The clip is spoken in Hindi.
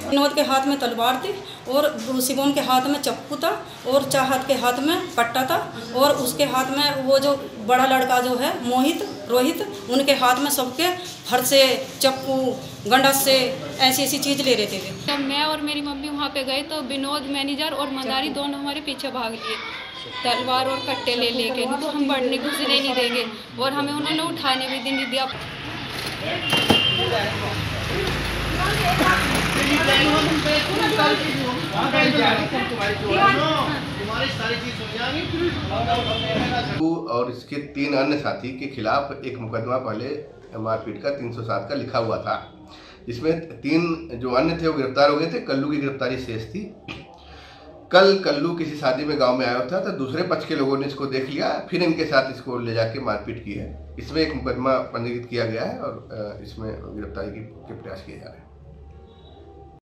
विनोद के हाथ में तलवार थी और शिवम के हाथ में चाकू था और चाहत के हाथ में कट्टा था और उसके हाथ में वो जो बड़ा लड़का जो है रोहित उनके हाथ में सबके फर से चाकू गंडस से ऐसी चीज़ ले रहे थे। जब मैं और मेरी मम्मी वहाँ पे गए तो विनोद मैनेजर और मंदारी दोनों हमारे पीछे भाग लिए तलवार और कट्टे लेके, तो हम बढ़ने घुसने नहीं देंगे और हमें उन्होंने उठाने भी नहीं दिया। और इसके 3 अन्य साथी के खिलाफ एक मुकदमा पहले मारपीट का 307 का लिखा हुआ था, जिसमें 3 जो अन्य थे वो गिरफ्तार हो गए थे। कल्लू की गिरफ्तारी शेष थी। कल कल्लू किसी शादी में गांव में आया था तो दूसरे पक्ष के लोगों ने इसको देख लिया, फिर इनके साथ इसको ले जाके मारपीट की है। इसमें एक मुकदमा पंजीकृत किया गया है और इसमें गिरफ्तारी के प्रयास किए जा रहे हैं।